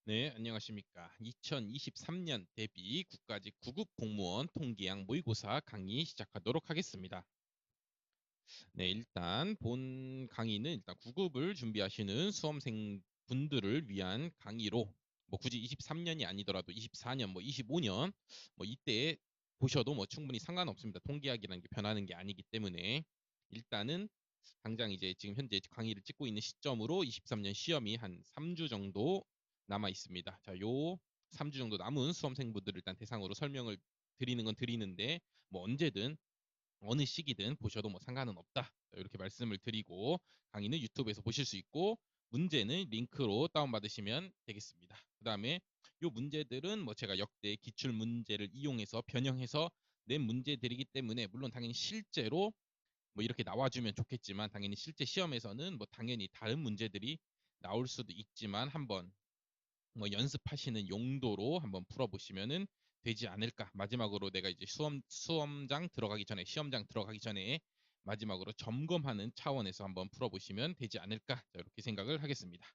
네, 안녕하십니까. 2023년 대비 국가직 9급 공무원 통계학 모의고사 강의 시작하도록 하겠습니다. 네, 일단 본 강의는 일단 9급을 준비하시는 수험생 분들을 위한 강의로 뭐 굳이 23년이 아니더라도 24년, 뭐 25년 뭐 이때 보셔도 뭐 충분히 상관없습니다. 통계학이라는 게 변하는 게 아니기 때문에 일단은 당장 이제 지금 현재 강의를 찍고 있는 시점으로 23년 시험이 한 3주 정도 남아 있습니다. 자, 요 3주 정도 남은 수험생분들을 일단 대상으로 설명을 드리는 건 드리는데 뭐 언제든 어느 시기든 보셔도 뭐 상관은 없다. 이렇게 말씀을 드리고 강의는 유튜브에서 보실 수 있고 문제는 링크로 다운받으시면 되겠습니다. 그 다음에 이 문제들은 뭐 제가 역대 기출 문제를 이용해서 변형해서 낸 문제들이기 때문에 물론 당연히 실제로 뭐 이렇게 나와주면 좋겠지만 당연히 실제 시험에서는 뭐 당연히 다른 문제들이 나올 수도 있지만 한번 뭐 연습하시는 용도로 한번 풀어보시면은 되지 않을까. 마지막으로 내가 이제 수험장 들어가기 전에, 시험장 들어가기 전에 마지막으로 점검하는 차원에서 한번 풀어보시면 되지 않을까. 자, 이렇게 생각을 하겠습니다.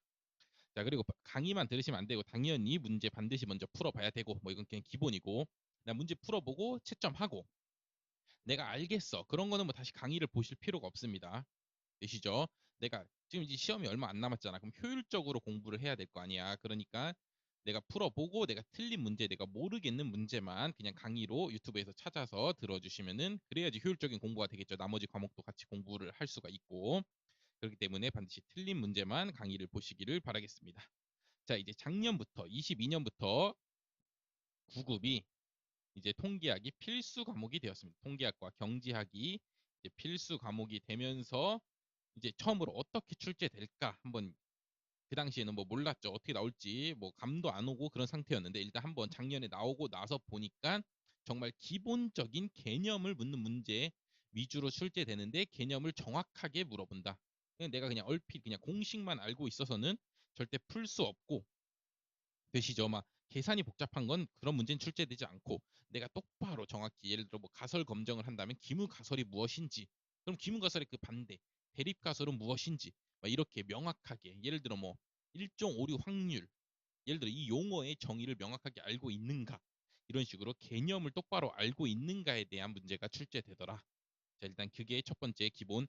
자, 그리고 강의만 들으시면 안 되고 당연히 문제 반드시 먼저 풀어봐야 되고 뭐 이건 그냥 기본이고 나 문제 풀어보고 채점하고 내가 알겠어. 그런 거는 뭐 다시 강의를 보실 필요가 없습니다. 되시죠? 내가 지금 이제 시험이 얼마 안 남았잖아. 그럼 효율적으로 공부를 해야 될 거 아니야. 그러니까 내가 풀어보고 내가 틀린 문제, 내가 모르겠는 문제만 그냥 강의로 유튜브에서 찾아서 들어주시면은 그래야지 효율적인 공부가 되겠죠. 나머지 과목도 같이 공부를 할 수가 있고 그렇기 때문에 반드시 틀린 문제만 강의를 보시기를 바라겠습니다. 자, 이제 작년부터 22년부터 9급이 이제 통계학이 필수 과목이 되었습니다. 통계학과 경제학이 이제 필수 과목이 되면서 이제 처음으로 어떻게 출제될까 한번 그 당시에는 뭐 몰랐죠. 어떻게 나올지 뭐 감도 안 오고 그런 상태였는데 일단 한번 작년에 나오고 나서 보니까 정말 기본적인 개념을 묻는 문제 위주로 출제되는데 개념을 정확하게 물어본다. 그냥 내가 그냥 얼핏 그냥 공식만 알고 있어서는 절대 풀 수 없고 되시죠. 막 계산이 복잡한 건 그런 문제는 출제되지 않고 내가 똑바로 정확히 예를 들어 뭐 가설 검정을 한다면 기무가설이 무엇인지 그럼 기무가설의 그 반대 대립가설은 무엇인지 막 이렇게 명확하게 예를 들어 뭐 일종 오류 확률 예를 들어 이 용어의 정의를 명확하게 알고 있는가 이런 식으로 개념을 똑바로 알고 있는가에 대한 문제가 출제되더라. 자, 일단 그게 첫 번째 기본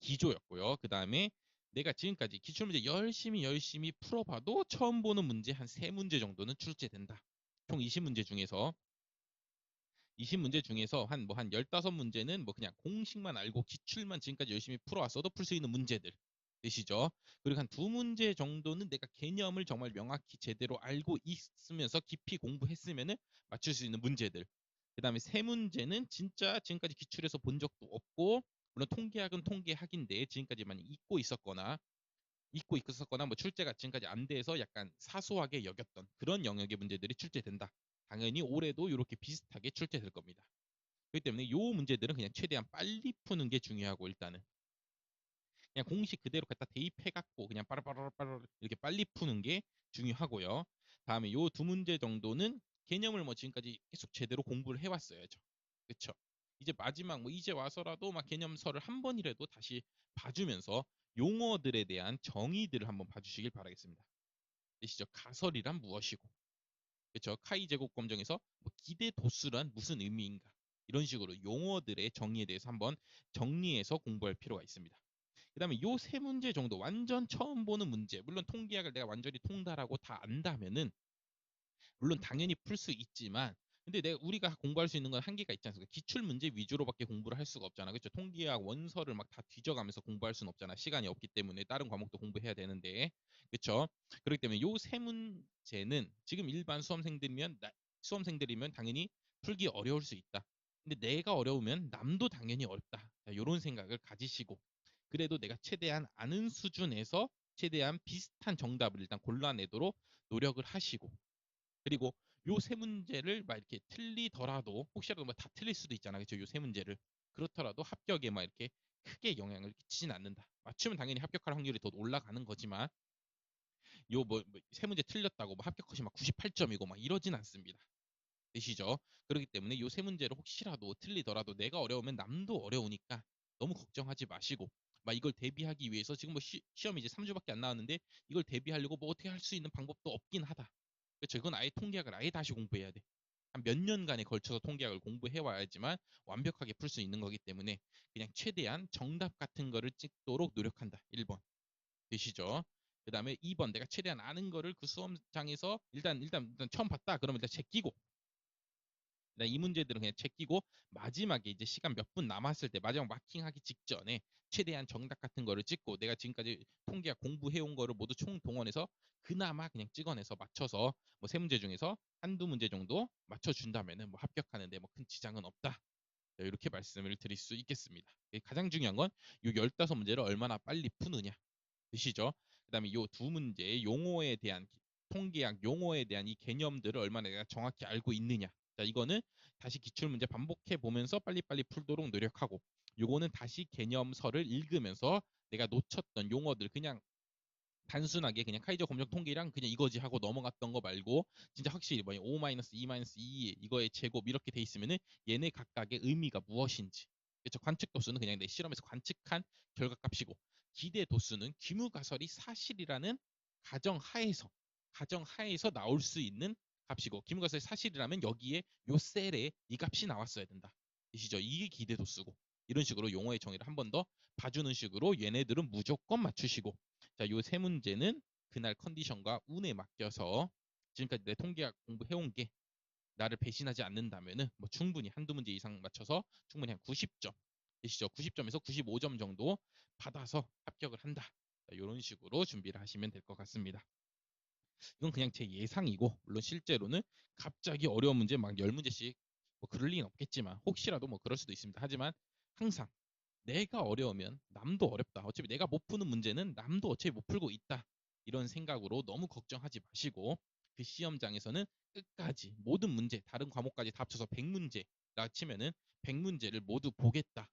기조였고요. 그 다음에 내가 지금까지 기출문제 열심히 풀어봐도 처음 보는 문제 한 3문제 정도는 출제된다. 총 20문제 중에서 20문제 중에서 한 15문제는 뭐 그냥 공식만 알고 기출만 지금까지 열심히 풀어왔어도 풀 수 있는 문제들 되시죠? 그리고 한 2문제 정도는 내가 개념을 정말 명확히 제대로 알고 있으면서 깊이 공부했으면은 맞출 수 있는 문제들. 그 다음에 3문제는 진짜 지금까지 기출에서 본 적도 없고 물론 통계학은 통계학인데 지금까지 많이 잊고 있었거나 뭐 출제가 지금까지 안 돼서 약간 사소하게 여겼던 그런 영역의 문제들이 출제된다. 당연히 올해도 이렇게 비슷하게 출제될 겁니다. 그렇기 때문에 이 문제들은 그냥 최대한 빨리 푸는 게 중요하고 일단은 그냥 공식 그대로 갖다 대입해갖고 그냥 빠르빠르 이렇게 빨리 푸는 게 중요하고요. 다음에 요 2문제 정도는 개념을 뭐 지금까지 계속 제대로 공부를 해왔어야죠. 그쵸? 이제 마지막 뭐 이제 와서라도 막 개념서를 한 번이라도 다시 봐주면서 용어들에 대한 정의들을 한번 봐주시길 바라겠습니다. 아시죠? 가설이란 무엇이고, 그렇죠? 카이 제곱 검정에서 뭐 기대 도수란 무슨 의미인가? 이런 식으로 용어들의 정의에 대해서 한번 정리해서 공부할 필요가 있습니다. 그다음에 요 3문제 정도 완전 처음 보는 문제, 물론 통계학을 내가 완전히 통달하고 다 안다면은 물론 당연히 풀 수 있지만 근데 우리가 공부할 수 있는 건 한계가 있지 않습니까? 기출 문제 위주로밖에 공부를 할 수가 없잖아. 그렇죠? 통계학 원서를 막 다 뒤져가면서 공부할 수는 없잖아. 시간이 없기 때문에 다른 과목도 공부해야 되는데. 그렇죠? 그렇기 때문에 요 3문제는 지금 일반 수험생들이면 당연히 풀기 어려울 수 있다. 근데 내가 어려우면 남도 당연히 어렵다. 이런 생각을 가지시고 그래도 내가 최대한 아는 수준에서 최대한 비슷한 정답을 일단 골라내도록 노력을 하시고 그리고 요 3문제를 막 이렇게 틀리더라도 혹시라도 뭐 다 틀릴 수도 있잖아. 그렇죠? 요 3문제를. 그렇더라도 합격에 막 이렇게 크게 영향을 끼치진 않는다. 맞추면 당연히 합격할 확률이 더 올라가는 거지만 요 세 문제 틀렸다고 뭐 합격 컷이 막 98점이고 막 이러진 않습니다. 되시죠? 그렇기 때문에 요 3문제를 혹시라도 틀리더라도 내가 어려우면 남도 어려우니까 너무 걱정하지 마시고 막 이걸 대비하기 위해서 지금 뭐 시험이 이제 3주밖에 안 나왔는데 이걸 대비하려고 뭐 어떻게 할 수 있는 방법도 없긴 하다. 그렇죠. 이건 아예 통계학을 아예 다시 공부해야 돼. 한 몇 년간에 걸쳐서 통계학을 공부해 와야지만 완벽하게 풀 수 있는 거기 때문에 그냥 최대한 정답 같은 거를 찍도록 노력한다. 1번. 되시죠? 그 다음에 2번 내가 최대한 아는 거를 그 수험장에서 일단 처음 봤다. 그러면 일단 제끼고 이 문제들은 그냥 제끼고 마지막에 이제 시간 몇 분 남았을 때 마지막 마킹하기 직전에 최대한 정답 같은 거를 찍고 내가 지금까지 통계학 공부해온 거를 모두 총동원해서 그나마 그냥 찍어내서 맞춰서 뭐 세 문제 중에서 한두 문제 정도 맞춰준다면은 뭐 합격하는데 뭐 큰 지장은 없다. 이렇게 말씀을 드릴 수 있겠습니다. 가장 중요한 건 이 15문제를 얼마나 빨리 푸느냐. 되시죠? 그다음에 요 두 문제 용어에 대한 통계학 용어에 대한 이 개념들을 얼마나 내가 정확히 알고 있느냐. 자, 이거는 다시 기출 문제 반복해 보면서 빨리빨리 풀도록 노력하고 요거는 다시 개념서를 읽으면서 내가 놓쳤던 용어들 그냥 단순하게 그냥 카이저 검정 통계랑 그냥 이거지 하고 넘어갔던 거 말고 진짜 확실히 뭐 5-2-2 이거의 제곱 이렇게 돼 있으면은 얘네 각각의 의미가 무엇인지 그렇죠. 관측 도수는 그냥 내 실험에서 관측한 결과값이고 기대 도수는 귀무가설이 사실이라는 가정하에서 나올 수 있는 값이고 귀무가설이 사실이라면 여기에 요 셀에 이 값이 나왔어야 된다. 아시죠? 이게 기대 도수고 이런 식으로 용어의 정의를 한 번 더 봐주는 식으로 얘네들은 무조건 맞추시고 자, 요 세 문제는 그날 컨디션과 운에 맡겨서 지금까지 내 통계학 공부해온 게 나를 배신하지 않는다면은 뭐 충분히 한두 문제 이상 맞춰서 충분히 한 90점 되시죠? 90점에서 95점 정도 받아서 합격을 한다. 자, 이런 식으로 준비를 하시면 될 것 같습니다. 이건 그냥 제 예상이고 물론 실제로는 갑자기 어려운 문제 막 10문제씩 뭐 그럴 리는 없겠지만 혹시라도 뭐 그럴 수도 있습니다. 하지만 항상 내가 어려우면 남도 어렵다. 어차피 내가 못 푸는 문제는 남도 어차피 못 풀고 있다. 이런 생각으로 너무 걱정하지 마시고 그 시험장에서는 끝까지 모든 문제, 다른 과목까지 다 합쳐서 100문제라 치면은 100문제를 모두 보겠다.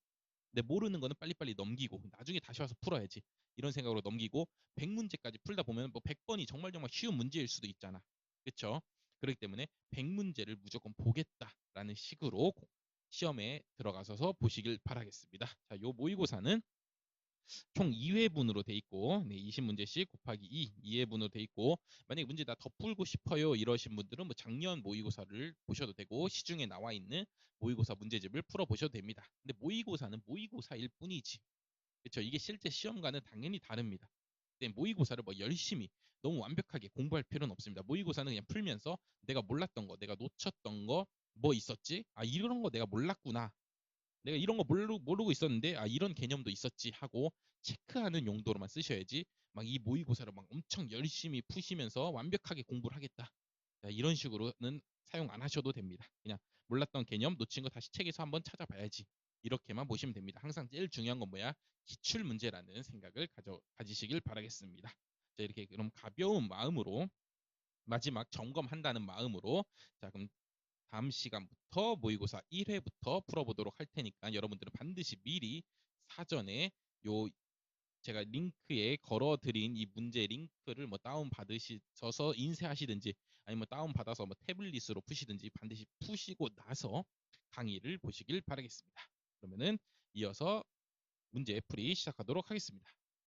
근데 모르는 거는 빨리빨리 넘기고 나중에 다시 와서 풀어야지. 이런 생각으로 넘기고 100문제까지 풀다 보면 뭐 100번이 정말 쉬운 문제일 수도 있잖아. 그렇죠? 그렇기 때문에 100문제를 무조건 보겠다라는 식으로 시험에 들어가셔서 보시길 바라겠습니다. 자, 요 모의고사는 총 2회분으로 돼 있고 20문제씩 곱하기 2회분으로 돼 있고 만약에 문제 다 더 풀고 싶어요 이러신 분들은 뭐 작년 모의고사를 보셔도 되고 시중에 나와 있는 모의고사 문제집을 풀어보셔도 됩니다. 근데 모의고사는 모의고사일 뿐이지. 그렇죠? 이게 실제 시험과는 당연히 다릅니다. 모의고사를 뭐 열심히 너무 완벽하게 공부할 필요는 없습니다. 모의고사는 그냥 풀면서 내가 몰랐던 거, 내가 놓쳤던 거 뭐 있었지? 아 이런 거 내가 몰랐구나. 내가 이런 거 모르고 있었는데 아 이런 개념도 있었지 하고 체크하는 용도로만 쓰셔야지 막 이 모의고사를 막 엄청 열심히 푸시면서 완벽하게 공부를 하겠다. 자, 이런 식으로는 사용 안 하셔도 됩니다. 그냥 몰랐던 개념 놓친 거 다시 책에서 한번 찾아봐야지. 이렇게만 보시면 됩니다. 항상 제일 중요한 건 뭐야? 기출 문제라는 생각을 가지시길 바라겠습니다. 자, 이렇게 그럼 가벼운 마음으로 마지막 점검한다는 마음으로 자, 그럼 다음 시간부터 모의고사 1회부터 풀어보도록 할 테니까 여러분들은 반드시 미리 사전에 요 제가 링크에 걸어드린 이 문제 링크를 뭐 다운 받으셔서 인쇄하시든지 아니면 다운 받아서 뭐 태블릿으로 푸시든지 반드시 푸시고 나서 강의를 보시길 바라겠습니다. 그러면은 이어서 문제 풀이 시작하도록 하겠습니다.